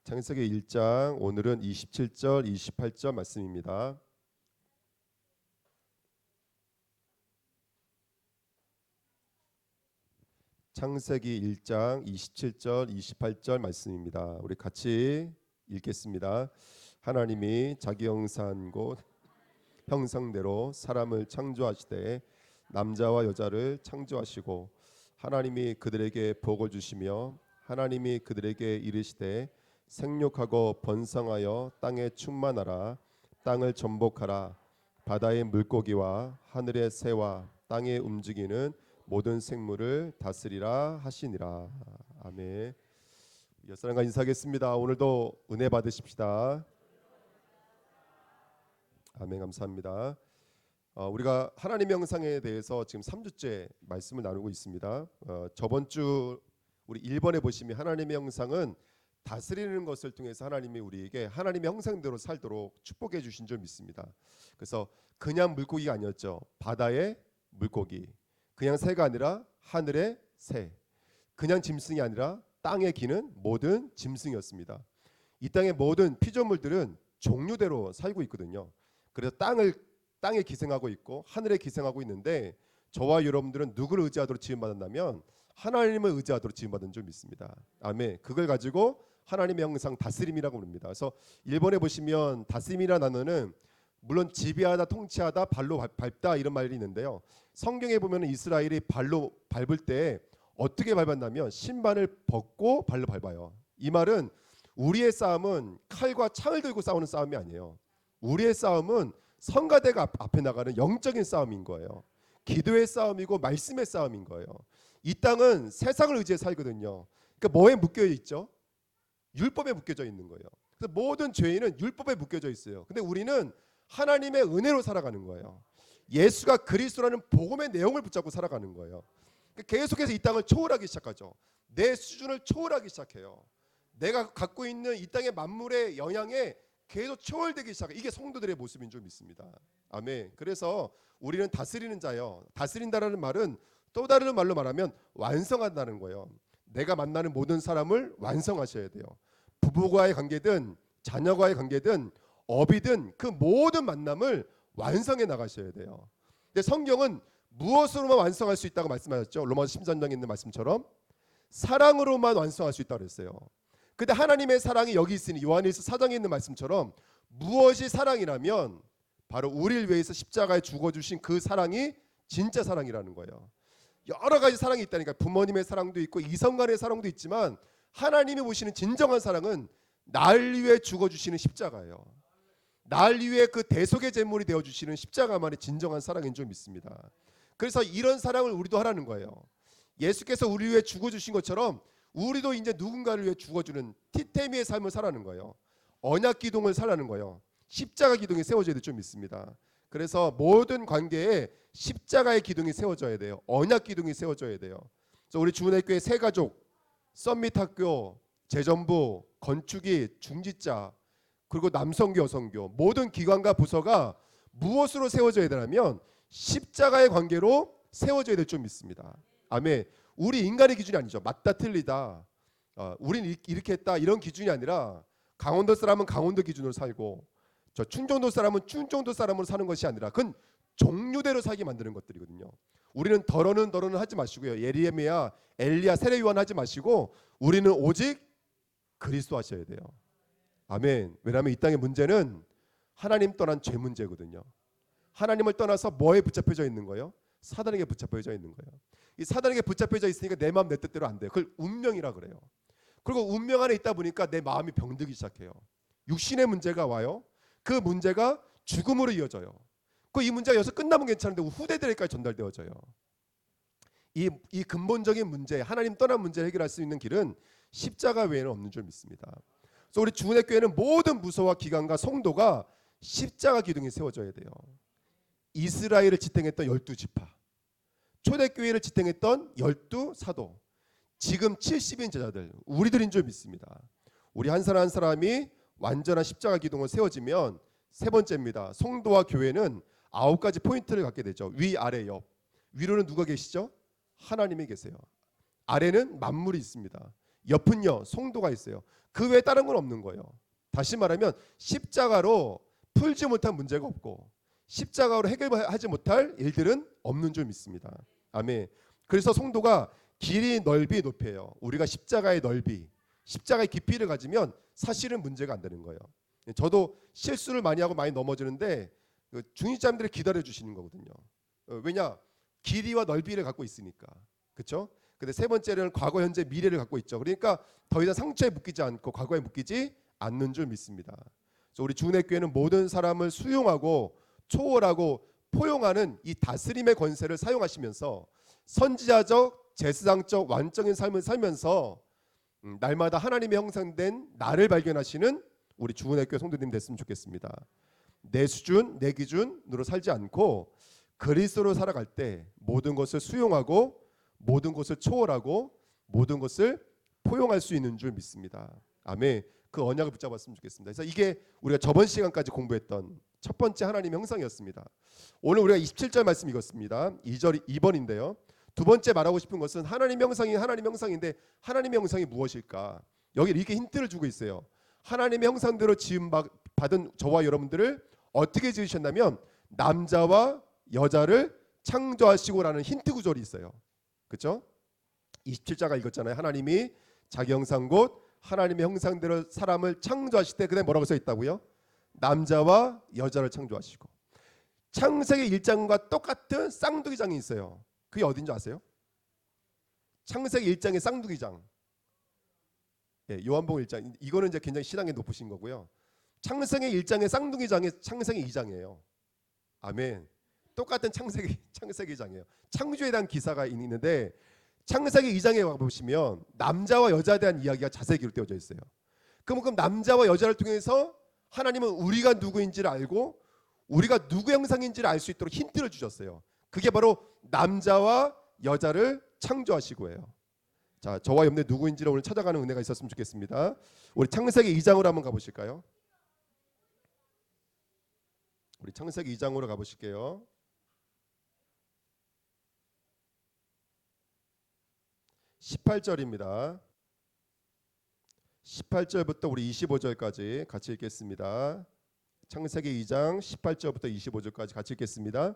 창세기 1장 오늘은 27절 28절 말씀입니다. 창세기 1장 27절 28절 말씀입니다. 우리 같이 읽겠습니다. 하나님이 자기 형상 곧 형상대로 사람을 창조하시되 남자와 여자를 창조하시고 하나님이 그들에게 복을 주시며 하나님이 그들에게 이르시되 생육하고 번성하여 땅에 충만하라. 땅을 전복하라. 바다의 물고기와 하늘의 새와 땅에 움직이는 모든 생물을 다스리라 하시니라. 아멘. 옆사람과 인사하겠습니다. 오늘도 은혜 받으십시다. 아멘. 감사합니다. 우리가 하나님의 형상에 대해서 지금 3주째 말씀을 나누고 있습니다. 저번 주 우리 1번에 보시면 하나님의 형상은 다스리는 것을 통해서 하나님이 우리에게 하나님의 형상대로 살도록 축복해 주신 줄 믿습니다. 그래서 그냥 물고기가 아니었죠. 바다의 물고기, 그냥 새가 아니라 하늘의 새, 그냥 짐승이 아니라 땅에 기는 모든 짐승이었습니다. 이 땅의 모든 피조물들은 종류대로 살고 있거든요. 그래서 땅에 기생하고 있고 하늘에 기생하고 있는데 저와 여러분들은 누구를 의지하도록 지음받았냐면 하나님을 의지하도록 지음받은 줄 믿습니다. 아멘. 그걸 가지고 하나님의 형상 다스림이라고 부릅니다. 그래서 1번에 보시면 다스림이라는 단어는 물론 지배하다, 통치하다, 발로 밟다 이런 말이 있는데요. 성경에 보면 이스라엘이 발로 밟을 때 어떻게 밟았냐면 신발을 벗고 발로 밟아요. 이 말은 우리의 싸움은 칼과 창을 들고 싸우는 싸움이 아니에요. 우리의 싸움은 성가대가 앞에 나가는 영적인 싸움인 거예요. 기도의 싸움이고 말씀의 싸움인 거예요. 이 땅은 세상을 의지해 살거든요. 그러니까 뭐에 묶여 있죠? 율법에 묶여져 있는 거예요. 그래서 모든 죄인은 율법에 묶여져 있어요. 근데 우리는 하나님의 은혜로 살아가는 거예요. 예수가 그리스도라는 복음의 내용을 붙잡고 살아가는 거예요. 그러니까 계속해서 이 땅을 초월하기 시작하죠. 내 수준을 초월하기 시작해요. 내가 갖고 있는 이 땅의 만물의 영향에 계속 초월되기 시작해요. 이게 성도들의 모습인 줄 믿습니다. 아멘. 그래서 우리는 다스리는 자요. 다스린다라는 말은 또 다른 말로 말하면 완성한다는 거예요. 내가 만나는 모든 사람을 완성하셔야 돼요. 부부와의 관계든 자녀와의 관계든 업이든 그 모든 만남을 완성해 나가셔야 돼요. 근데 성경은 무엇으로만 완성할 수 있다고 말씀하셨죠? 로마서 13장에 있는 말씀처럼 사랑으로만 완성할 수 있다고 그랬어요. 근데 하나님의 사랑이 여기 있으니 요한일서 4장에 있는 말씀처럼 무엇이 사랑이라면 바로 우리를 위해서 십자가에 죽어주신 그 사랑이 진짜 사랑이라는 거예요. 여러 가지 사랑이 있다니까. 부모님의 사랑도 있고 이성 간의 사랑도 있지만 하나님이 보시는 진정한 사랑은 날 위해 죽어주시는 십자가예요. 날 위해 그 대속의 제물이 되어주시는 십자가만이 진정한 사랑인 줄 믿습니다. 그래서 이런 사랑을 우리도 하라는 거예요. 예수께서 우리 위해 죽어주신 것처럼 우리도 이제 누군가를 위해 죽어주는 티테미의 삶을 살라는 거예요. 언약 기둥을 살라는 거예요. 십자가 기둥이 세워져야 될 줄 믿습니다. 그래서 모든 관계에 십자가의 기둥이 세워져야 돼요. 언약 기둥이 세워져야 돼요. 그래서 우리 주은혜교회 새 가족, 썸밋학교, 재전부, 건축이, 중지자, 그리고 남성교, 여성교 모든 기관과 부서가 무엇으로 세워져야 되냐면 십자가의 관계로 세워져야 될 줄 믿습니다. 아멘. 우리 인간의 기준이 아니죠. 맞다 틀리다. 우린 이렇게 했다 이런 기준이 아니라 강원도 사람은 강원도 기준으로 살고 저 충청도 사람은 충청도 사람으로 사는 것이 아니라 그건 종류대로 살게 만드는 것들이거든요. 우리는 더러는 하지 마시고요. 예레미야, 엘리야, 세례 요한 하지 마시고 우리는 오직 그리스도 하셔야 돼요. 아멘. 왜냐하면 이 땅의 문제는 하나님 떠난 죄 문제거든요. 하나님을 떠나서 뭐에 붙잡혀져 있는 거예요? 사단에게 붙잡혀져 있는 거예요. 이 사단에게 붙잡혀져 있으니까 내 마음 내 뜻대로 안 돼요. 그걸 운명이라 그래요. 그리고 운명 안에 있다 보니까 내 마음이 병들기 시작해요. 육신의 문제가 와요. 그 문제가 죽음으로 이어져요. 이 문제가 여기서 끝나면 괜찮은데 후대들에게까지 전달되어져요. 이 근본적인 문제, 하나님 떠난 문제를 해결할 수 있는 길은 십자가 외에는 없는 줄 믿습니다. 그래서 우리 주은혜교회는 모든 부서와 기관과 성도가 십자가 기둥이 세워져야 돼요. 이스라엘을 지탱했던 12지파, 초대교회를 지탱했던 12사도, 지금 70인 제자들, 우리들인 줄 믿습니다. 우리 한 사람 한 사람이 완전한 십자가 기둥을 세워지면 세 번째입니다. 성도와 교회는 9가지 포인트를 갖게 되죠. 위, 아래, 옆. 위로는 누가 계시죠? 하나님이 계세요. 아래는 만물이 있습니다. 옆은요, 성도가 있어요. 그 외에 다른 건 없는 거예요. 다시 말하면 십자가로 풀지 못한 문제가 없고 십자가로 해결하지 못할 일들은 없는 줄 믿습니다. 아멘. 그래서 성도가 길이 넓이 높여요. 우리가 십자가의 넓이, 십자가의 깊이를 가지면 사실은 문제가 안 되는 거예요. 저도 실수를 많이 하고 많이 넘어지는데 중직자님들이 기다려 주시는 거거든요. 왜냐? 길이와 넓이를 갖고 있으니까. 그렇죠? 근데 세 번째는 과거, 현재, 미래를 갖고 있죠. 그러니까 더 이상 상처에 묶이지 않고 과거에 묶이지 않는 줄 믿습니다. 그래서 우리 주은혜교회는 모든 사람을 수용하고 초월하고 포용하는 이 다스림의 권세를 사용하시면서 선지자적, 제사장적, 완적인 삶을 살면서 날마다 하나님의 형상된 나를 발견하시는 우리 주은혜교회 성도님 됐으면 좋겠습니다. 내 수준, 내 기준으로 살지 않고 그리스도로 살아갈 때 모든 것을 수용하고 모든 것을 초월하고 모든 것을 포용할 수 있는 줄 믿습니다. 아멘. 그 언약을 붙잡았으면 좋겠습니다. 그래서 이게 우리가 저번 시간까지 공부했던 첫 번째 하나님의 형상이었습니다. 오늘 우리가 27절 말씀 읽었습니다. 2번인데요. 두 번째 말하고 싶은 것은 하나님의 형상인데 하나님의 형상이 무엇일까? 여기 이렇게 힌트를 주고 있어요. 하나님의 형상대로 지음 받은 저와 여러분들을 어떻게 지으셨냐면 남자와 여자를 창조하시고라는 힌트 구절이 있어요. 그렇죠? 27자가 읽었잖아요. 하나님이 자기 형상 곧 하나님의 형상대로 사람을 창조하실 때 그다음에 뭐라고 써 있다고요? 남자와 여자를 창조하시고. 창세기 1장과 똑같은 쌍둥이장이 있어요. 그게 어딘지 아세요? 창세기 1장의 쌍둥이장. 예, 요한복음 1장. 이거는 이제 굉장히 신앙이 높으신 거고요. 창세기 1장의 쌍둥이장이 창세기 2장이에요. 아멘. 똑같은 창세기장이에요. 창조에 대한 기사가 있는데 창세기 2장에 보시면 남자와 여자에 대한 이야기가 자세히 기록되어져 있어요. 그럼 남자와 여자를 통해서 하나님은 우리가 누구인지를 알고 우리가 누구 형상인지를 알 수 있도록 힌트를 주셨어요. 그게 바로 남자와 여자를 창조하시고예요. 자, 저와 여러분들 누구인지를 오늘 찾아가는 은혜가 있었으면 좋겠습니다. 우리 창세기 2장으로 한번 가보실까요? 우리 창세기 2장으로 가보실게요. 18절입니다. 18절부터 우리 25절까지 같이 읽겠습니다. 창세기 2장 18절부터 25절까지 같이 읽겠습니다.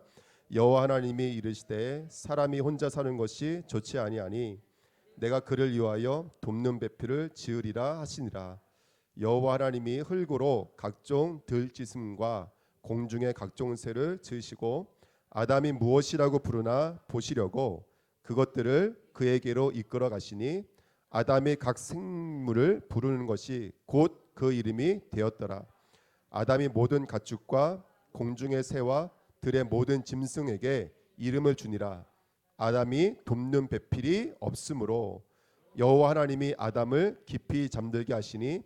여호와 하나님이 이르시되 사람이 혼자 사는 것이 좋지 아니하니 내가 그를 위하여 돕는 배필을 지으리라 하시니라. 여호와 하나님이 흙으로 각종 들짐승과 공중의 각종 새를 지으시고 아담이 무엇이라고 부르나 보시려고 그것들을 그에게로 이끌어 가시니 아담이 각 생물을 부르는 것이 곧 그 이름이 되었더라. 아담이 모든 가축과 공중의 새와 들의 모든 짐승에게 이름을 주니라. 아담이 돕는 배필이 없으므로 여호와 하나님이 아담을 깊이 잠들게 하시니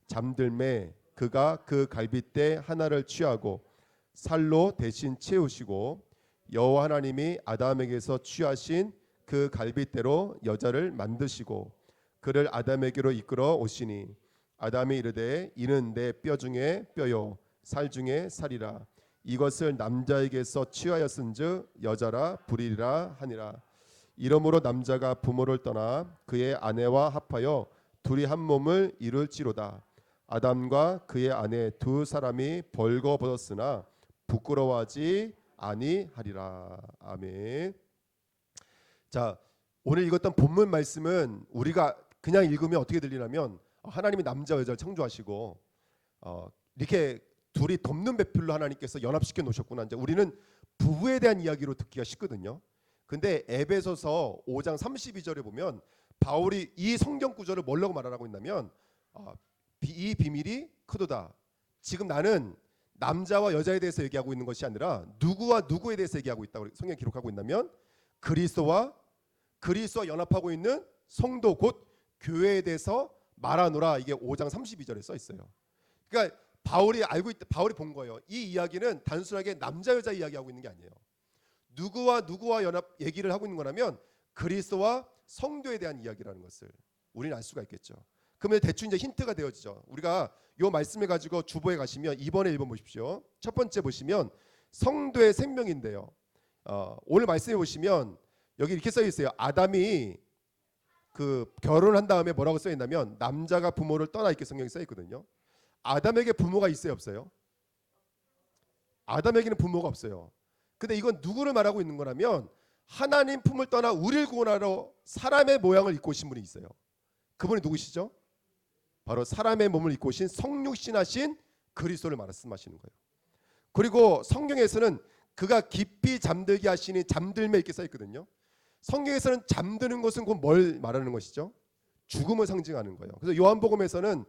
잠들매 그가 그 갈빗대 하나를 취하고 살로 대신 채우시고 여호와 하나님이 아담에게서 취하신 그 갈빗대로 여자를 만드시고 그를 아담에게로 이끌어 오시니 아담이 이르되 이는 내 뼈 중에 뼈요 살 중에 살이라. 이것을 남자에게서 취하였은즉 여자라 부리리라 하니라. 이러므로 남자가 부모를 떠나 그의 아내와 합하여 둘이 한 몸을 이룰지로다. 아담과 그의 아내 두 사람이 벌거벗었으나 부끄러워하지 아니하리라. 아멘. 자, 오늘 읽었던 본문 말씀은 우리가 그냥 읽으면 어떻게 들리냐면 하나님이 남자와 여자를 창조하시고 이렇게 둘이 돕는 배필로 하나님께서 연합시켜 놓으셨구나. 이제 우리는 부부에 대한 이야기로 듣기가 쉽거든요. 근데 에베소서 5장 32절에 보면 바울이 이 성경 구절을 뭐라고 말하고 있냐면 이 비밀이 크도다. 지금 나는 남자와 여자에 대해서 얘기하고 있는 것이 아니라 누구와 누구에 대해서 얘기하고 있다고 성경이 기록하고 있냐면 그리스도와 연합하고 있는 성도 곧 교회에 대해서 말하노라. 이게 5장 32절에 써 있어요. 그러니까 바울이 본 거예요. 이 이야기는 단순하게 남자 여자 이야기하고 있는 게 아니에요. 누구와 연합 얘기를 하고 있는 거라면 그리스도와 성도에 대한 이야기라는 것을 우리는 알 수가 있겠죠. 그러면 대충 이제 힌트가 되어지죠. 우리가 이 말씀을 가지고 주보에 가시면 2번에 1번 보십시오. 첫 번째 보시면 성도의 생명인데요. 오늘 말씀해 보시면 여기 이렇게 써 있어요. 아담이 그 결혼한 다음에 뭐라고 써 있냐면 남자가 부모를 떠나 있게 성경에 써 있거든요. 아담에게 부모가 있어요, 없어요? 아담에게는 부모가 없어요. 근데 이건 누구를 말하고 있는 거냐면 하나님 품을 떠나 우리를 구원하러 사람의 모양을 입고 오신 분이 있어요. 그분이 누구시죠? 바로 사람의 몸을 입고 오신 성육신하신 그리스도를 말씀하시는 거예요. 그리고 성경에서는 그가 깊이 잠들게 하시니 잠들매 이렇게 써 있거든요. 성경에서는 잠드는 것은 곧 뭘 말하는 것이죠? 죽음을 상징하는 거예요. 그래서 요한복음에서는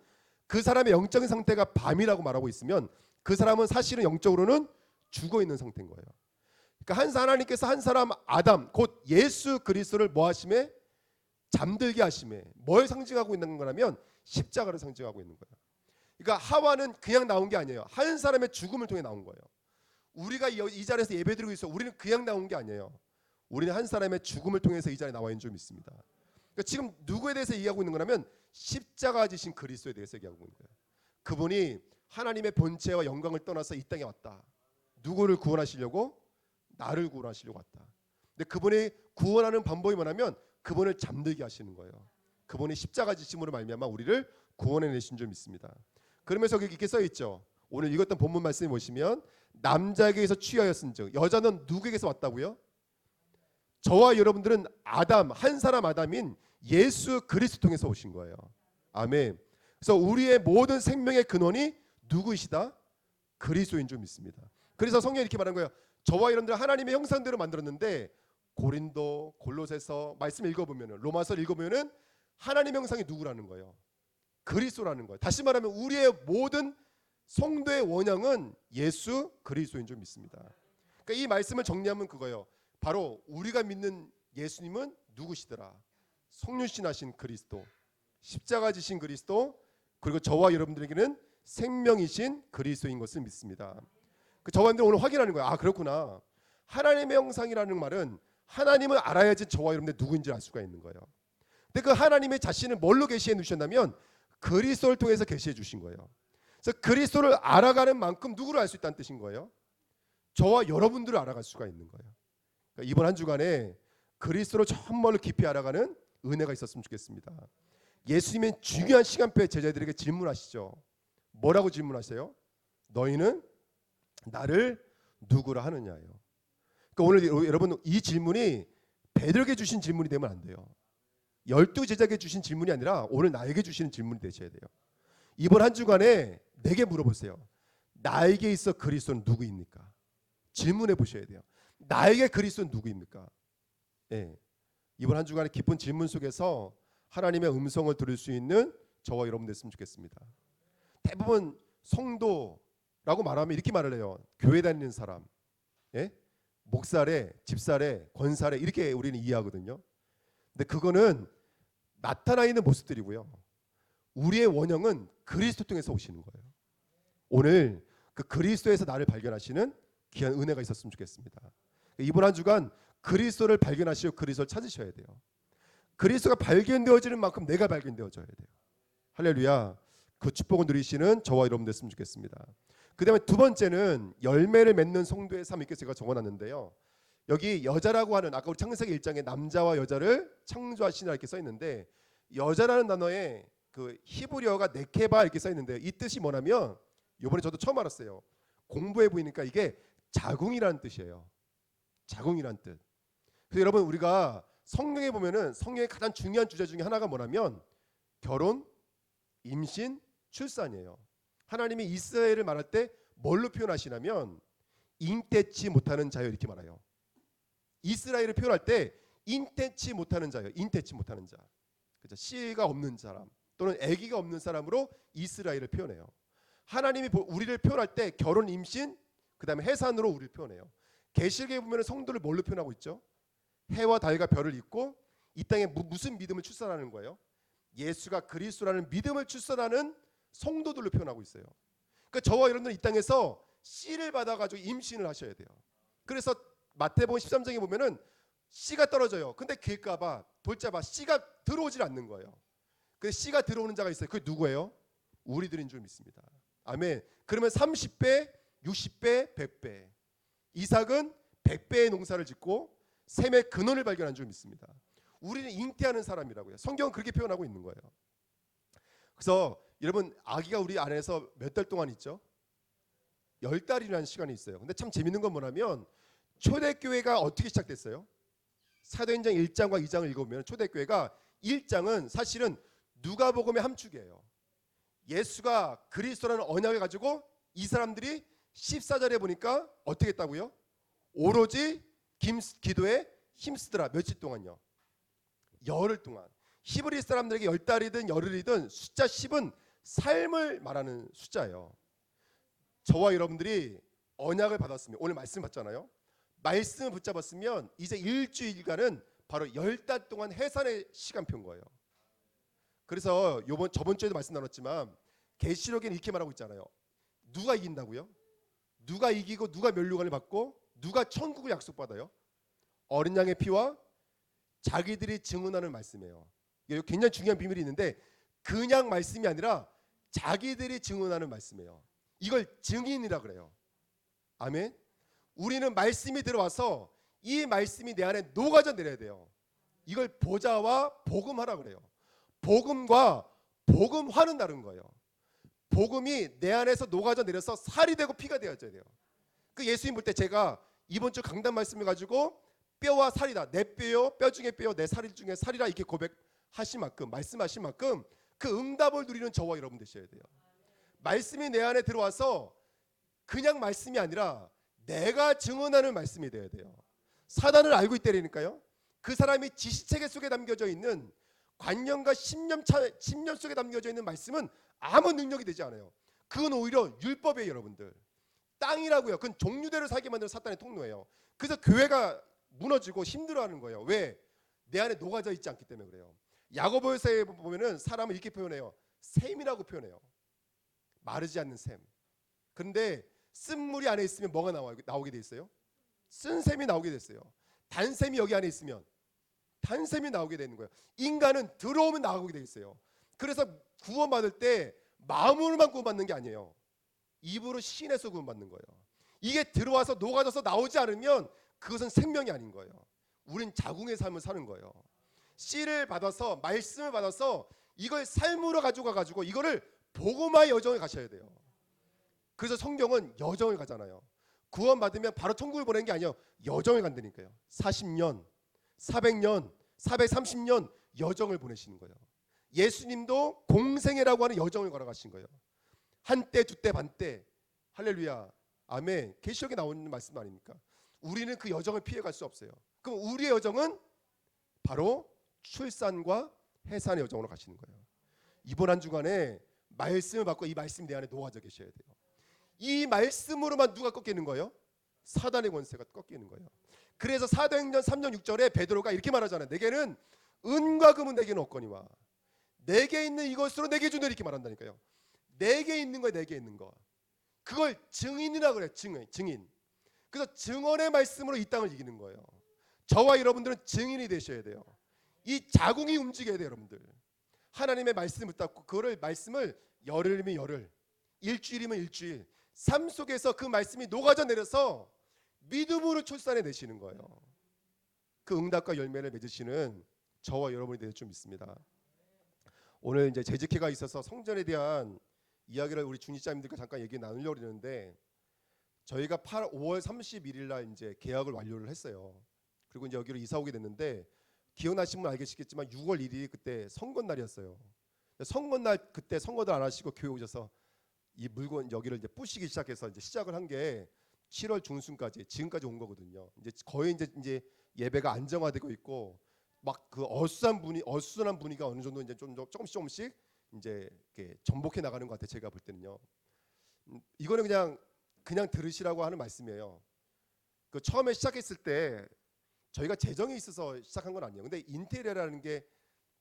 그 사람의 영적인 상태가 밤이라고 말하고 있으면 그 사람은 사실은 영적으로는 죽어 있는 상태인 거예요. 그러니까 하나님께서 한 사람 아담 곧 예수 그리스도를 뭐 하심에? 잠들게 하심에. 뭘 상징하고 있는 거냐면 십자가를 상징하고 있는 거예요. 그러니까 하와는 그냥 나온 게 아니에요. 한 사람의 죽음을 통해 나온 거예요. 우리가 이 자리에서 예배드리고 있어. 우리는 그냥 나온 게 아니에요. 우리는 한 사람의 죽음을 통해서 이 자리에 나와 있는 줄 믿습니다. 그러니까 지금 누구에 대해서 얘기하고 있는 거냐면 십자가 지신 그리스도에 대해서 얘기하고 있는 거예요. 그분이 하나님의 본체와 영광을 떠나서 이 땅에 왔다. 누구를 구원하시려고? 나를 구원하시려고 왔다. 근데 그분이 구원하는 방법이 뭐냐면 그분을 잠들게 하시는 거예요. 그분이 십자가 지심으로 말미암아 우리를 구원해 내신 줄 믿습니다. 그러면서 여기 이렇게 써 있죠. 오늘 읽었던 본문 말씀에 보시면 남자에게서 취하였은즉 여자는 누구에게서 왔다고요? 저와 여러분들은 아담 한 사람 아담인 예수 그리스도 통해서 오신 거예요. 아멘. 그래서 우리의 모든 생명의 근원이 누구이시다? 그리스도인 줄 믿습니다. 그래서 성경이 이렇게 말하는 거예요. 저와 여러분들 하나님의 형상대로 만들었는데 고린도, 골로새서 말씀 읽어보면은 로마서 읽어보면은 하나님의 형상이 누구라는 거예요? 그리스도라는 거예요. 다시 말하면 우리의 모든 성도의 원형은 예수 그리스도인 줄 믿습니다. 그러니까 이 말씀을 정리하면 그거예요. 바로 우리가 믿는 예수님은 누구시더라? 성육신하신 그리스도, 십자가 지신 그리스도, 그리고 저와 여러분들에게는 생명이신 그리스도인 것을 믿습니다. 저와 여러분들 오늘 확인하는 거예요. 아 그렇구나. 하나님의 형상이라는 말은 하나님을 알아야지 저와 여러분들 누구인지 알 수가 있는 거예요. 근데 그 하나님의 자신을 뭘로 계시해 주셨냐면 그리스도를 통해서 계시해 주신 거예요. 그래서 그리스도를 알아가는 만큼 누구를 알 수 있다는 뜻인 거예요. 저와 여러분들을 알아갈 수가 있는 거예요. 그러니까 이번 한 주간에 그리스도를 정말로 깊이 알아가는 은혜가 있었으면 좋겠습니다. 예수님의 중요한 시간표에 제자들에게 질문하시죠. 뭐라고 질문하세요? 너희는 나를 누구라 하느냐예요. 그러니까 오늘 여러분 이 질문이 베드로에게 주신 질문이 되면 안 돼요. 12제자에게 주신 질문이 아니라 오늘 나에게 주시는 질문이 되셔야 돼요. 이번 한 주간에 내게 물어보세요. 나에게 있어 그리스도는 누구입니까? 질문해 보셔야 돼요. 나에게 그리스도는 누구입니까? 예. 이번 한 주간의 깊은 질문 속에서 하나님의 음성을 들을 수 있는 저와 여러분 됐으면 좋겠습니다. 대부분 성도라고 말하면 이렇게 말을 해요. 교회 다니는 사람, 예? 목사래, 집사래, 권사래 이렇게 우리는 이해하거든요. 근데 그거는 나타나 있는 모습들이고요. 우리의 원형은 그리스도 통해서 오시는 거예요. 오늘 그 그리스도에서 나를 발견하시는 귀한 은혜가 있었으면 좋겠습니다. 이번 한 주간 그리스도를 발견하시고 그리스도를 찾으셔야 돼요. 그리스도가 발견되어지는 만큼 내가 발견되어져야 돼요. 할렐루야. 그 축복을 누리시는 저와 여러분 됐으면 좋겠습니다. 그 다음에 두 번째는 열매를 맺는 성도의 삶 이렇게 제가 적어놨는데요. 여기 여자라고 하는 아까 우리 창세기 1장에 남자와 여자를 창조하시나 이렇게 써 있는데 여자라는 단어에 그 히브리어가 네케바 이렇게 써 있는데 이 뜻이 뭐냐면 이번에 저도 처음 알았어요. 공부해 보니까 이게 자궁이라는 뜻이에요. 자궁이라는 뜻. 그래서 여러분 우리가 성경에 보면은 성경의 가장 중요한 주제 중에 하나가 뭐냐면 결혼, 임신, 출산이에요. 하나님이 이스라엘을 말할 때 뭘로 표현하시냐면 잉태치 못하는 자요 이렇게 말해요. 이스라엘을 표현할 때 잉태치 못하는 자요. 잉태치 못하는 자. 그죠? 씨가 없는 사람 또는 아기가 없는 사람으로 이스라엘을 표현해요. 하나님이 우리를 표현할 때 결혼, 임신, 그다음에 해산으로 우리를 표현해요. 계시록에 보면 성도를 뭘로 표현하고 있죠? 해와 달과 별을 잇고 이 땅에 무슨 믿음을 출산하는 거예요? 예수가 그리스도라는 믿음을 출산하는 성도들로 표현하고 있어요. 그러니까 저와 여러분들 이 땅에서 씨를 받아가지고 임신을 하셔야 돼요. 그래서 마태복음 13장에 보면은 씨가 떨어져요. 근데 길까봐 돌짜봐 씨가 들어오질 않는 거예요. 그 씨가 들어오는 자가 있어요. 그게 누구예요? 우리들인 줄 믿습니다. 아멘. 그러면 30배, 60배, 100배. 이삭은 100배의 농사를 짓고 셈의 근원을 발견한 줄 믿습니다. 우리는 잉태하는 사람이라고요. 성경은 그렇게 표현하고 있는 거예요. 그래서 여러분 아기가 우리 안에서 몇 달 동안 있죠? 10달이라는 시간이 있어요. 근데 참 재밌는 건 뭐냐면 초대교회가 어떻게 시작됐어요? 사도행전 1장과 2장을 읽어보면 초대교회가 1장은 사실은 누가복음의 함축이에요. 예수가 그리스도라는 언약을 가지고 이 사람들이 14절에 보니까 어떻게 했다고요? 오로지 기도에 힘쓰더라. 며칠 동안요? 열흘 동안. 히브리 사람들에게 10달이든 열흘이든 숫자 10은 삶을 말하는 숫자예요. 저와 여러분들이 언약을 받았으면, 오늘 말씀 받잖아요. 말씀을 붙잡았으면 이제 일주일간은 바로 10달 동안 해산의 시간표인 거예요. 그래서 저번 주에도 말씀 나눴지만 계시록에는 이렇게 말하고 있잖아요. 누가 이긴다고요? 누가 이기고 누가 면류관을 받고 누가 천국을 약속받아요? 어린 양의 피와 자기들이 증언하는 말씀이에요. 이게 굉장히 중요한 비밀이 있는데 그냥 말씀이 아니라 자기들이 증언하는 말씀이에요. 이걸 증인이라 그래요. 아멘. 우리는 말씀이 들어와서 이 말씀이 내 안에 녹아져 내려야 돼요. 이걸 보좌와 복음하라 그래요. 복음과 복음화는 다른 거예요. 복음이 내 안에서 녹아져 내려서 살이 되고 피가 되어져야 돼요. 그 예수님 볼 때 제가 이번 주 강단 말씀을 가지고 뼈와 살이다. 내 뼈요, 뼈 중에 뼈요, 내 살 중에 살이라 이렇게 고백하신 만큼, 말씀하신 만큼 그 응답을 누리는 저와 여러분 되셔야 돼요. 말씀이 내 안에 들어와서 그냥 말씀이 아니라 내가 증언하는 말씀이 되어야 돼요. 사단을 알고 있다니까요. 그 사람이 지시체계 속에 담겨져 있는 관념과 10년 속에 담겨져 있는 말씀은 아무 능력이 되지 않아요. 그건 오히려 율법이에요, 여러분들. 땅이라고요. 그건 종류대로 살게 만드는 사탄의 통로예요. 그래서 교회가 무너지고 힘들어하는 거예요. 왜? 내 안에 녹아져 있지 않기 때문에 그래요. 야고보서에 보면은 사람을 이렇게 표현해요. 샘이라고 표현해요. 마르지 않는 샘. 그런데 쓴 물이 안에 있으면 뭐가 나오게 돼 있어요? 쓴 샘이 나오게 됐어요. 단샘이 여기 안에 있으면 단샘이 나오게 되는 거예요. 인간은 들어오면 나오게 돼 있어요. 그래서 구원받을 때 마음으로만 구원받는 게 아니에요. 입으로 신에서 구원받는 거예요. 이게 들어와서 녹아져서 나오지 않으면 그것은 생명이 아닌 거예요. 우린 자궁의 삶을 사는 거예요. 씨를 받아서 말씀을 받아서 이걸 삶으로 가지고 가가지고 이거를 복음화의 여정을 가셔야 돼요. 그래서 성경은 여정을 가잖아요. 구원받으면 바로 천국을 보내는 게 아니에요. 여정을 간다니까요. 40년, 400년, 430년 여정을 보내시는 거예요. 예수님도 공생애라고 하는 여정을 걸어가신 거예요. 한때, 두때, 반때. 할렐루야. 아멘. 계시록에 나오는 말씀 아닙니까? 우리는 그 여정을 피해갈 수 없어요. 그럼 우리의 여정은 바로 출산과 해산의 여정으로 가시는 거예요. 이번 한 주간에 말씀을 받고 이 말씀이 내 안에 놓아져 계셔야 돼요. 이 말씀으로만 누가 꺾이는 거예요? 사단의 권세가 꺾이는 거예요. 그래서 사도행전 3장 6절에 베드로가 이렇게 말하잖아요. 내게는 은과 금은 내게는 없거니와 내게 있는 이것으로 내게 주노니 이렇게 말한다니까요. 내게 있는 거예요. 내게 있는 거. 그걸 증인이라 그래요. 증인. 그래서 증언의 말씀으로 이 땅을 이기는 거예요. 저와 여러분들은 증인이 되셔야 돼요. 이 자궁이 움직여야 돼요, 여러분들. 하나님의 말씀을 붙잡고 그거를 말씀을 열흘이면 열흘, 일주일이면 일주일, 삶 속에서 그 말씀이 녹아져 내려서 믿음으로 출산해 내시는 거예요. 그 응답과 열매를 맺으시는 저와 여러분이 될 줄 믿습니다. 오늘 이제 재직회가 있어서 성전에 대한 이야기를 우리 중직자님들과 잠깐 얘기 나누려고 했는데 저희가 5월 31일 날 이제 계약을 완료를 했어요. 그리고 이제 여기로 이사 오게 됐는데 기억나시는 분 알겠지만 6월 1일이 그때 선거날이었어요. 선거날 그때 선거도 안 하시고 교회 오셔서 이 물건 여기를 이제 부시기 시작해서 이제 시작을 한 게 7월 중순까지 지금까지 온 거거든요. 이제 거의 이제 예배가 안정화되고 있고 막 그 어수선한 분위기가 어느 정도 이제 좀 조금씩 이제 이렇게 전복해 나가는 것 같아요. 제가 볼 때는요. 이거는 그냥 들으시라고 하는 말씀이에요. 그 처음에 시작했을 때 저희가 재정이 있어서 시작한 건 아니에요. 근데 인테리어라는 게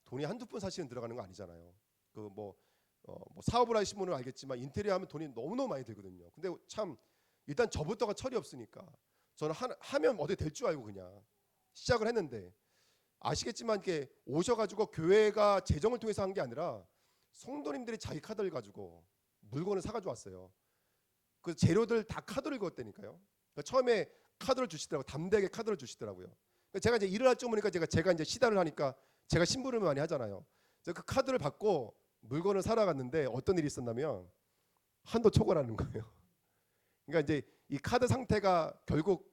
돈이 한두 푼 사실은 들어가는 거 아니잖아요. 그 뭐 사업을 하시는 분은 알겠지만 인테리어 하면 돈이 너무너무 많이 들거든요. 근데 참 일단 저부터가 철이 없으니까 저는 하면 어떻게 될 줄 알고 그냥 시작을 했는데 아시겠지만 이렇게 오셔가지고 교회가 재정을 통해서 한 게 아니라 성도님들이 자기 카드를 가지고 물건을 사가지고 왔어요. 그 재료들 다 카드를 그었다니까요. 그러니까 처음에 카드를 주시더라고요. 담대하게 카드를 주시더라고요. 제가 이제 일을 할 줄 모르니까 제가 이제 시달을 하니까 제가 심부름을 많이 하잖아요. 그래서 그 카드를 받고 물건을 사러 갔는데 어떤 일이 있었냐면 한도 초과라는 거예요. 그러니까 이제 이 카드 상태가 결국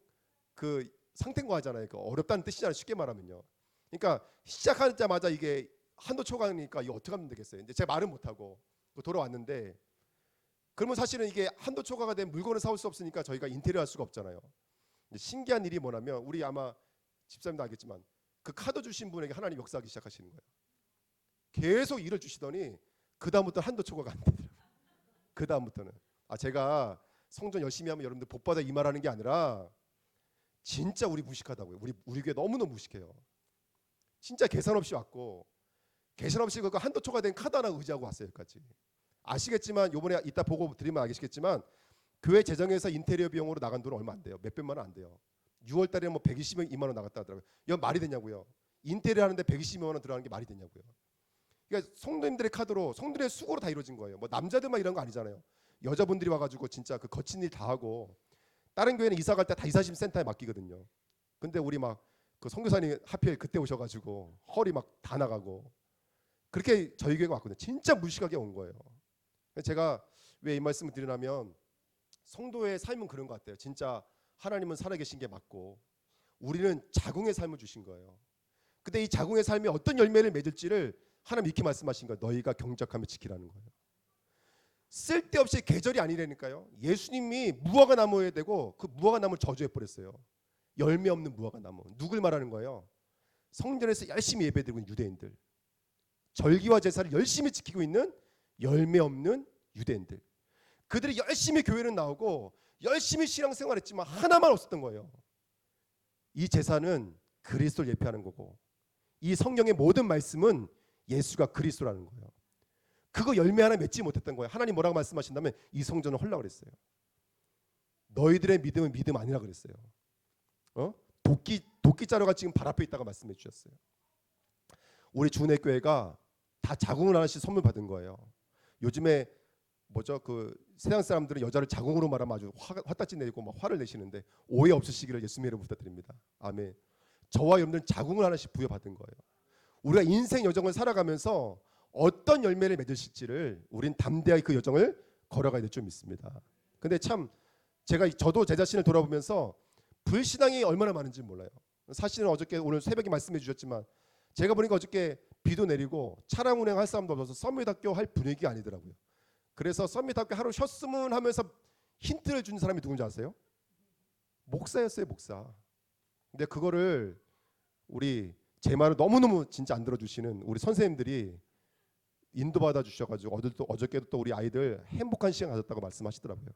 그 상태인 거 하잖아요. 그 어렵다는 뜻이잖아요. 쉽게 말하면요. 그러니까 시작하자마자 이게 한도 초과니까 이거 어떻게 하면 되겠어요. 이제 제가 말은 못하고 돌아왔는데 그러면 사실은 이게 한도 초과가 된 물건을 사올 수 없으니까 저희가 인테리어 할 수가 없잖아요. 신기한 일이 뭐냐면 우리 아마 집사님도 알겠지만 그 카드 주신 분에게 하나님 역사하기 시작하시는 거예요. 계속 일을 주시더니 그 다음부터 한도 초과가 안 되더라고요. 그 다음부터는 제가 성전 열심히 하면 여러분들 복 받아 이 말하는 게 아니라 진짜 우리 무식하다고요. 우리 교회 너무너무 무식해요. 진짜 계산 없이 왔고 계산 없이 그 한도 초과된 카드 하나 의지하고 왔어요. 여기까지. 아시겠지만 요번에 이따 보고 드리면 알겠겠지만 교회 재정에서 인테리어 비용으로 나간 돈은 얼마 안 돼요. 몇백만 원 안 돼요. 6월 달에 뭐 120만 원 나갔다 하더라고요. 이건 말이 되냐고요. 인테리어 하는데 120만 원 들어가는 게 말이 되냐고요. 그러니까 성도님들의 카드로 성도님의 수고로 다 이루어진 거예요. 뭐 남자들만 이런 거 아니잖아요. 여자분들이 와가지고 진짜 그 거친 일 다 하고 다른 교회는 이사 갈 때 다 이사심 센터에 맡기거든요. 근데 우리 막 그 선교사님 하필 그때 오셔가지고 허리 막 다 나가고 그렇게 저희 교회가 왔거든요. 진짜 무식하게 온 거예요. 제가 왜 이 말씀을 드리냐면 성도의 삶은 그런 것 같아요. 진짜 하나님은 살아계신 게 맞고 우리는 자궁의 삶을 주신 거예요. 근데 이 자궁의 삶이 어떤 열매를 맺을지를 하나님 이렇게 말씀하신 거예요. 너희가 경작하며 지키라는 거예요. 쓸데없이 계절이 아니라니까요. 예수님이 무화과 나무에 대고 그 무화과 나무를 저주해 버렸어요. 열매 없는 무화과 나무. 누굴 말하는 거예요? 성전에서 열심히 예배드리고 있는 유대인들. 절기와 제사를 열심히 지키고 있는 열매 없는 유대인들. 그들이 열심히 교회는 나오고 열심히 신앙생활했지만 하나만 없었던 거예요. 이 제사는 그리스도를 예표하는 거고 이 성경의 모든 말씀은 예수가 그리스도라는 거예요. 그거 열매 하나 맺지 못했던 거예요. 하나님 뭐라고 말씀하신다면 이 성전은 헐라 그랬어요. 너희들의 믿음은 믿음 아니라 그랬어요. 도끼 자루가 지금 발 앞에 있다고 말씀해 주셨어요. 우리 주은혜교회가 다 자궁을 하나씩 선물 받은 거예요. 요즘에 뭐죠? 그 세상 사람들은 여자를 자궁으로 말하면 아주 화딱지 내고 막 화를 내시는데 오해 없으시기를 예수님의 이름으로 부탁드립니다. 아멘. 저와 여러분들은 자궁을 하나씩 부여받은 거예요. 우리가 인생 여정을 살아가면서 어떤 열매를 맺으실지를 우린 담대하게 그 여정을 걸어가야 될 줄 믿습니다. 근데 참 저도 제 자신을 돌아보면서 불신앙이 얼마나 많은지 몰라요. 사실은 어저께 오늘 새벽에 말씀해 주셨지만 제가 보니까 어저께 비도 내리고 차량 운행할 사람도 없어서 썸밋학교 할 분위기가 아니더라고요. 그래서 썸밋학교 하루 쉬었으면 하면서 힌트를 준 사람이 누군지 아세요? 목사였어요. 목사. 근데 그거를 우리 제 말을 너무너무 진짜 안 들어주시는 우리 선생님들이 인도받아 주셔가지고 어저께도 또 우리 아이들 행복한 시간 가졌다고 말씀하시더라고요.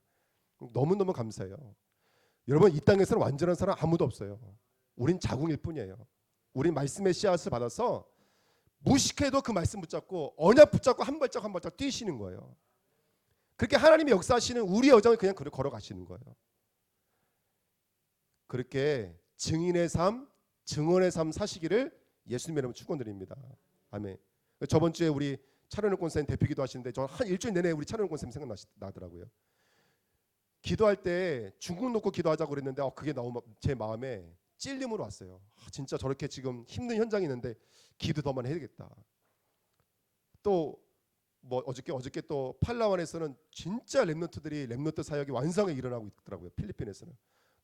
너무너무 감사해요. 여러분 이 땅에서는 완전한 사람 아무도 없어요. 우린 자궁일 뿐이에요. 우린 말씀의 씨앗을 받아서 무식해도 그 말씀 붙잡고 언약 붙잡고 한 발짝 한 발짝 뛰시는 거예요. 그렇게 하나님이 역사하시는 우리의 여정을 그냥 걸어가시는 거예요. 그렇게 증인의 삶, 증언의 삶 사시기를 예수님의 이름으로 축원드립니다. 아멘. 저번 주에 우리 차려놓은 권사님 대표기도 하시는데 저 한 일주일 내내 우리 차려놓은 권사님 생각나더라고요. 기도할 때 중국 놓고 기도하자고 그랬는데 그게 너무 제 마음에 찔림으로 왔어요. 진짜 저렇게 지금 힘든 현장이 있는데 기도 더만 해야겠다. 또 뭐 어저께 또 팔라완에서는 진짜 렘넌트 사역이 완성에 일어나고 있더라고요. 필리핀에서는.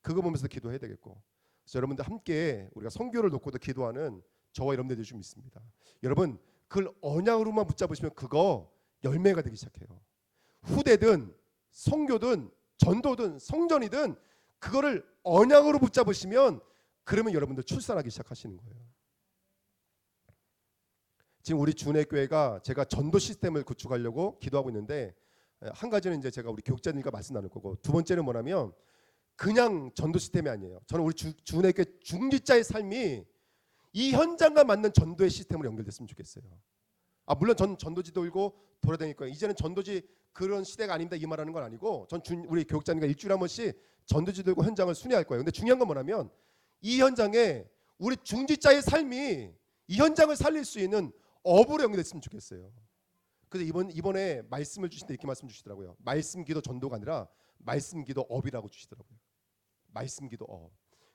그거 보면서 기도해야 되겠고. 그래서 여러분들 함께 우리가 선교를 놓고도 기도하는 저와 여러분들이 좀 있습니다. 여러분 그걸 언약으로만 붙잡으시면 그거 열매가 되기 시작해요. 후대든 선교든 전도든 성전이든 그거를 언약으로 붙잡으시면 그러면 여러분들 출산하기 시작하시는 거예요. 지금 우리 주은혜교회가 제가 전도 시스템을 구축하려고 기도하고 있는데 한 가지는 이제 제가 우리 교육자님과 말씀 나눌 거고 두 번째는 뭐냐면 그냥 전도 시스템이 아니에요. 저는 우리 주은혜교회 중직자의 삶이 이 현장과 맞는 전도의 시스템으로 연결됐으면 좋겠어요. 물론 전 전도지 돌고 돌아다닐 거예요. 이제는 전도지 그런 시대가 아닙니다. 이 말하는 건 아니고 우리 교육자님과 일주일에 한 번씩 전도지 돌고 현장을 순회할 거예요. 근데 중요한 건 뭐냐면 이 현장에 우리 중직자의 삶이 이 현장을 살릴 수 있는 업으로 연결됐으면 좋겠어요. 그래서 이번에 말씀을 주실 때 이렇게 말씀 주시더라고요. 말씀 기도 전도가 아니라 말씀 기도 업이라고 주시더라고요. 말씀 기도 업.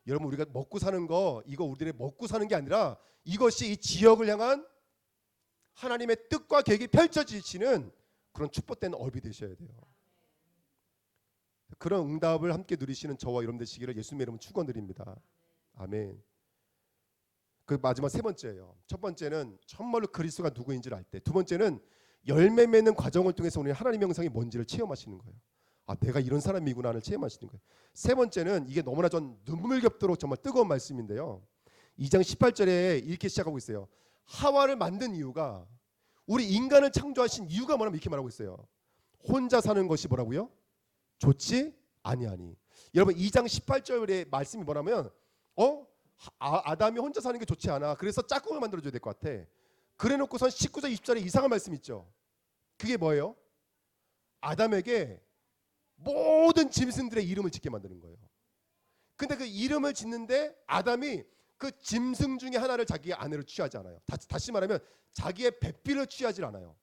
여러분 우리가 먹고 사는 거 이거 우리들의 먹고 사는 게 아니라 이것이 이 지역을 향한 하나님의 뜻과 계획이 펼쳐지시는 그런 축복된 업이 되셔야 돼요. 그런 응답을 함께 누리시는 저와 여러분 되시기를 예수님의 이름으로 축원드립니다. 아멘. 그 마지막 세 번째예요. 첫 번째는 정말로 그리스도가 누구인지를 알 때, 두 번째는 열매 맺는 과정을 통해서 우리 하나님의 형상이 뭔지를 체험하시는 거예요. 아, 내가 이런 사람이구나를 체험하시는 거예요. 세 번째는 이게 너무나 전 눈물겹도록 정말 뜨거운 말씀인데요. 2장 18절에 이렇게 시작하고 있어요. 하와를 만든 이유가, 우리 인간을 창조하신 이유가 뭐냐면 이렇게 말하고 있어요. 혼자 사는 것이 뭐라고요? 좋지 아니하니. 여러분 2장 18절의 말씀이 뭐냐면 아담이 혼자 사는 게 좋지 않아. 그래서 짝꿍을 만들어줘야 될 것 같아. 그래놓고선 19절 20절에 이상한 말씀 있죠. 그게 뭐예요? 아담에게 모든 짐승들의 이름을 짓게 만드는 거예요. 근데 그 이름을 짓는데 아담이 그 짐승 중에 하나를 자기의 아내로 취하지 않아요. 다시 말하면 자기의 배필을 취하지 않아요.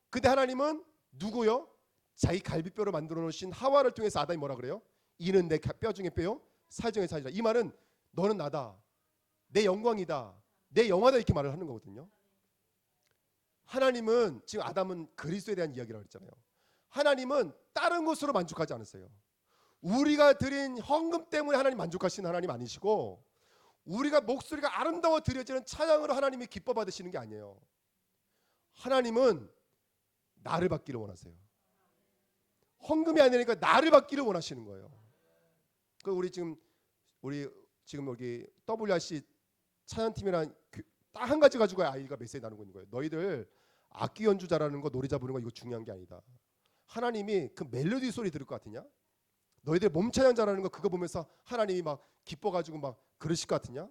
근데 하나님은 누구요? 자기 갈비뼈로 만들어 놓으신 하와를 통해서 아담이 뭐라 그래요? 이는 내 뼈 중에 뼈요, 살 중에 살이라. 이 말은 너는 나다, 내 영광이다, 내 영화다, 이렇게 말을 하는 거거든요. 하나님은 지금 아담은 그리스도에 대한 이야기라고 했잖아요. 하나님은 다른 것으로 만족하지 않으세요. 우리가 드린 헌금 때문에 하나님 만족하시는 하나님 아니시고, 우리가 목소리가 아름다워 드려지는 찬양으로 하나님이 기뻐 받으시는 게 아니에요. 하나님은 나를 받기를 원하세요. 헌금이 아니니까 나를 받기를 원하시는 거예요. 그 우리 지금 여기 WRC 찬양팀이랑 딱 한 가지 가지고 아이가 메시지 나누고 있는 거예요. 너희들 악기 연주 잘하는 거, 노래 잘 부르는 거 이거 중요한 게 아니다. 하나님이 그 멜로디 소리 들을 것 같으냐? 너희들 몸 찬양 잘하는 거 그거 보면서 하나님이 막 기뻐가지고 막 그러실 것 같으냐?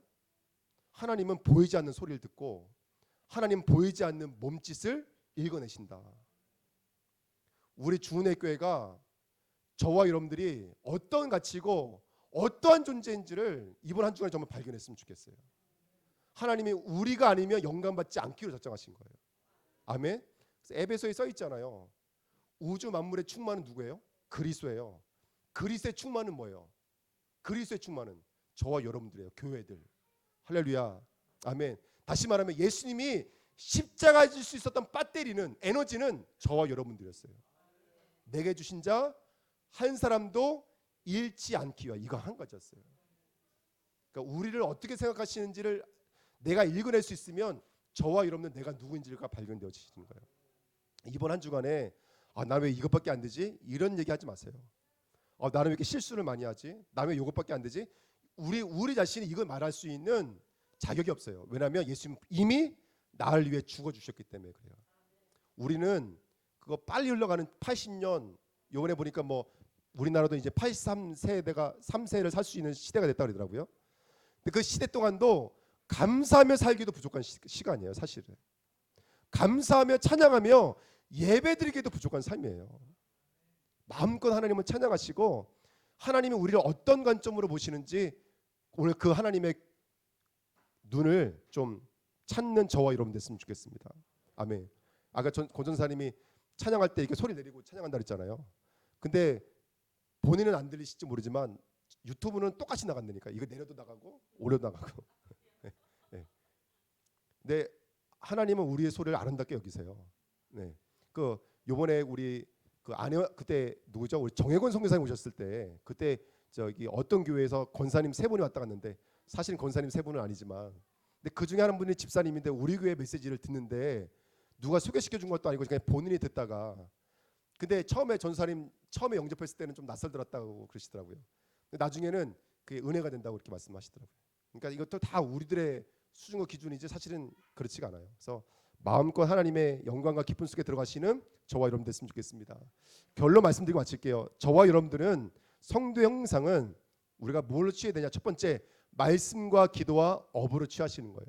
하나님은 보이지 않는 소리를 듣고 하나님은 보이지 않는 몸짓을 읽어내신다. 우리 주은혜 교회가 저와 여러분들이 어떤 가치고 어떠한 존재인지를 이번 한 주간에 정말 발견했으면 좋겠어요. 하나님이 우리가 아니면 영감받지 않기로 작정하신 거예요. 아멘. 그래서 에베소에 써 있잖아요. 우주 만물의 충만은 누구예요? 그리스도예요. 그리스도의 충만은 뭐예요? 그리스도의 충만은 저와 여러분들이에요. 교회들. 할렐루야. 아멘. 다시 말하면 예수님이 십자가에 질 수 있었던 배터리는, 에너지는 저와 여러분들이었어요. 내게 주신 자 한 사람도 잃지 않기 위하여, 이거 한 가지였어요. 그러니까 우리를 어떻게 생각하시는지를 내가 읽어낼 수 있으면 저와 여러분은 내가 누구인지가 발견되어지시는 거예요. 이번 한 주간에 나는 왜 이것밖에 안 되지? 이런 얘기 하지 마세요. 나는 왜 이렇게 실수를 많이 하지? 나는 왜 이것밖에 안 되지? 우리 자신이 이걸 말할 수 있는 자격이 없어요. 왜냐하면 예수님 이미 나를 위해 죽어주셨기 때문에 그래요. 우리는 그거 빨리 흘러가는 80년, 요번에 보니까 뭐 우리나라도 이제 83세대가 3세를 살 수 있는 시대가 됐다 그러더라고요. 근데 그 시대 동안도 감사하며 살기도 부족한 시간이에요. 사실은 감사하며 찬양하며 예배드리기도 부족한 삶이에요. 마음껏 하나님을 찬양하시고 하나님이 우리를 어떤 관점으로 보시는지 오늘 그 하나님의 눈을 좀 찾는 저와 여러분 됐으면 좋겠습니다. 아멘. 아까 고전사님이 찬양할 때 이렇게 소리 내리고 찬양한다 그랬잖아요. 근데 본인은 안 들리실지 모르지만 유튜브는 똑같이 나간다니까. 이거 내려도 나가고 올려도 나가고. 네. 근데 하나님은 우리의 소리를 아름답게 여기세요. 네. 그 요번에 우리 그 아내 그때 누구죠? 우리 정혜권 선교사님 오셨을 때 그때 저기 어떤 교회에서 권사님 세 분이 왔다 갔는데, 사실은 권사님 세 분은 아니지만 근데 그 중에 한 분이 집사님인데 우리 교회 메시지를 듣는데 누가 소개시켜 준 것도 아니고 그냥 본인이 듣다가, 근데 처음에 전사님 처음에 영접했을 때는 좀 낯설더라고 그러시더라고요. 근데 나중에는 그게 은혜가 된다고 그렇게 말씀하시더라고요. 그러니까 이것도 다 우리들의 수준과 기준이지 사실은 그렇지가 않아요. 그래서 마음껏 하나님의 영광과 기쁨 속에 들어가시는 저와 여러분 됐으면 좋겠습니다. 결론 말씀드리고 마칠게요. 저와 여러분들은 성도 형상은 우리가 뭘로 취해야 되냐? 첫 번째, 말씀과 기도와 업으로 취하시는 거예요.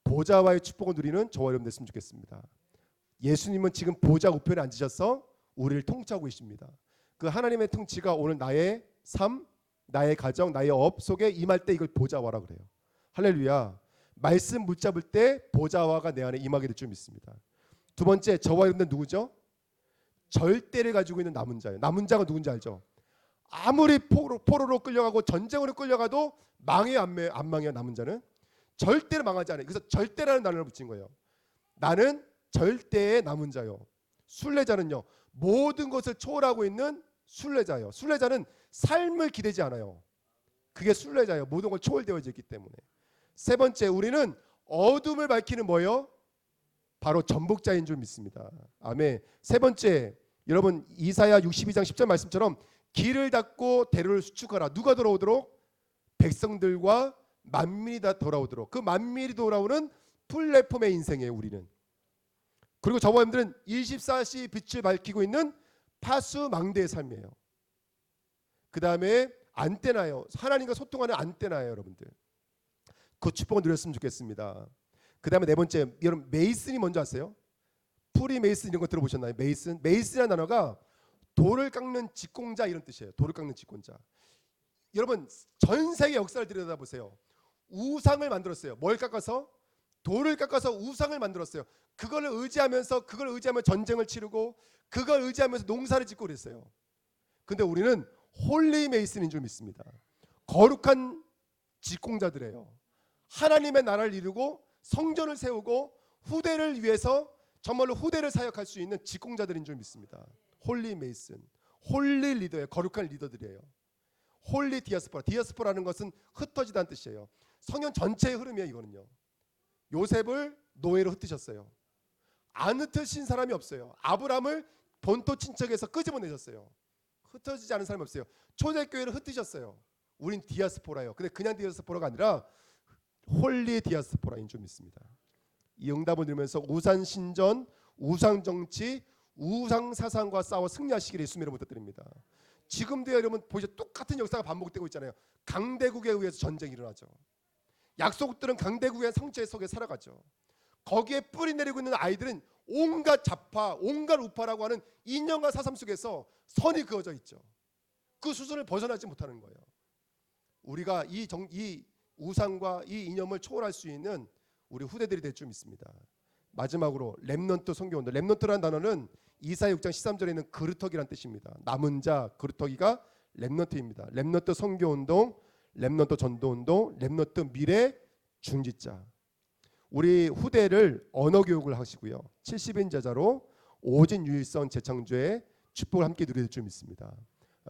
보좌와의 축복을 누리는 저와 여러분 됐으면 좋겠습니다. 예수님은 지금 보좌 우편에 앉으셔서 우리를 통치하고 계십니다. 그 하나님의 통치가 오늘 나의 삶, 나의 가정, 나의 업 속에 임할 때 이걸 보좌와라 그래요. 할렐루야. 말씀 붙잡을 때 보좌와가 내 안에 임하게 될 줄 믿습니다. 두 번째, 저와 여러분들 누구죠? 절대를 가지고 있는 남은 자예요. 남은 자가 누군지 알죠? 아무리 포로로 끌려가고 전쟁으로 끌려가도 망해요, 안 망해요? 남은 자는 절대로 망하지 않아요. 그래서 절대라는 단어를 붙인 거예요. 나는 절대의 남은 자요. 순례자는요, 모든 것을 초월하고 있는 순례자예요. 순례자는 삶을 기대지 않아요. 그게 순례자예요. 모든 걸 초월되어져 있기 때문에. 세 번째, 우리는 어둠을 밝히는 뭐예요? 바로 전복자인 줄 믿습니다. 아멘. 세 번째, 여러분 이사야 62장 10절 말씀처럼 길을 닫고 대로를 수축하라. 누가 돌아오도록? 백성들과 만민이 다 돌아오도록. 그 만민이 돌아오는 플랫폼의 인생이에요, 우리는. 그리고 저번들은 24시 빛을 밝히고 있는 파수망대의 삶이에요. 그 다음에 안테나요. 하나님과 소통하는 안테나예요, 여러분들. 그 축복을 누렸으면 좋겠습니다. 그 다음에 네 번째, 여러분 메이슨이 뭔지 아세요? 프리 메이슨 이런 거 들어보셨나요? 메이슨이라는 단어가 돌을 깎는 직공자 이런 뜻이에요. 돌을 깎는 직공자. 여러분 전 세계 역사를 들여다보세요. 우상을 만들었어요. 뭘 깎아서? 돌을 깎아서 우상을 만들었어요. 그걸 의지하면서 전쟁을 치르고 그걸 의지하면서 농사를 짓고 그랬어요. 근데 우리는 홀리 메이슨인 줄 믿습니다. 거룩한 직공자들이에요. 하나님의 나라를 이루고 성전을 세우고 후대를 위해서 정말로 후대를 사역할 수 있는 직공자들인 줄 믿습니다. 홀리 메이슨, 홀리 리더예요. 거룩한 리더들이에요. 홀리 디아스포라. 디아스포라는 것은 흩어지다는 뜻이에요. 성경 전체의 흐름이에요. 이거는요. 요셉을 노예로 흩으셨어요. 안 흩으신 사람이 없어요. 아브람을 본토 친척에서 끄집어내셨어요. 흩어지지 않은 사람이 없어요. 초대교회를 흩으셨어요. 우린 디아스포라예요. 근데 그냥 디아스포라가 아니라 홀리 디아스포라인 줄 믿습니다. 이 응답을 들으면서 우상 신전, 우상 정치, 우상 사상과 싸워 승리하시기를 예수님의 이름으로 부탁드립니다. 지금도 여러분 보시죠. 똑같은 역사가 반복되고 있잖아요. 강대국에 의해서 전쟁이 일어나죠. 약소국들은 강대국의 성체 속에 살아가죠. 거기에 뿌리 내리고 있는 아이들은 온갖 좌파, 온갖 우파라고 하는 이념과 사상 속에서 선이 그어져 있죠. 그 수준을 벗어나지 못하는 거예요. 우리가 이 우상과 이 이념을 초월할 수 있는 우리 후대들이 될 줄 믿습니다. 마지막으로 렘넌트 선교운동. 렘넌트라는 단어는 이사야 6장 13절에 있는 그루터기란 뜻입니다. 남은 자, 그루터기가 렘넌트입니다. 렘넌트 선교운동, 렘넌트 전도운동, 렘넌트 미래 중지자. 우리 후대를 언어 교육을 하시고요. 70인 제자로 오직 유일성 재창조의 축복을 함께 누릴 줄 믿습니다.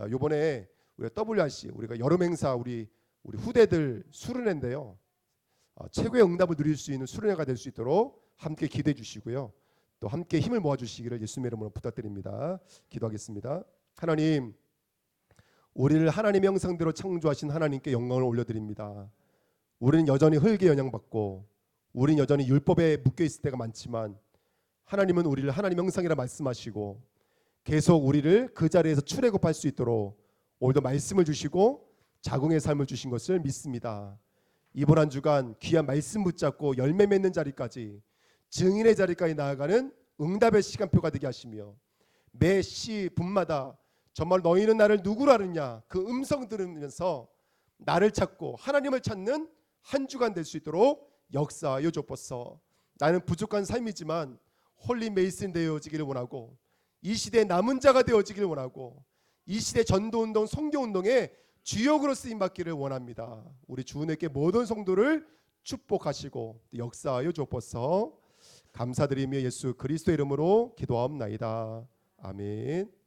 이번에 우리가 WRC 우리가 여름 행사 우리 후대들 수련회인데요. 최고의 응답을 누릴 수 있는 수련회가 될 수 있도록 함께 기도해 주시고요. 또 함께 힘을 모아 주시기를 예수님의 이름으로 부탁드립니다. 기도하겠습니다. 하나님, 우리를 하나님의 형상대로 창조하신 하나님께 영광을 올려드립니다. 우리는 여전히 흙에 영향받고 우리는 여전히 율법에 묶여 있을 때가 많지만 하나님은 우리를 하나님의 형상이라 말씀하시고 계속 우리를 그 자리에서 출애굽할 수 있도록 오늘도 말씀을 주시고 자궁의 삶을 주신 것을 믿습니다. 이번 한 주간 귀한 말씀 붙잡고 열매 맺는 자리까지 증인의 자리까지 나아가는 응답의 시간표가 되게 하시며 매 시 분마다 정말 너희는 나를 누구로 아느냐 그 음성 들으면서 나를 찾고 하나님을 찾는 한 주간 될 수 있도록 역사하여 주옵소서. 나는 부족한 삶이지만 홀리 메이슨 되어지기를 원하고 이 시대의 남은 자가 되어지기를 원하고 이 시대 전도운동 선교운동에 주역으로 쓰임받기를 원합니다. 우리 주님께 모든 성도를 축복하시고 역사하여 주옵소서. 감사드리며 예수 그리스도 이름으로 기도하옵나이다. 아멘.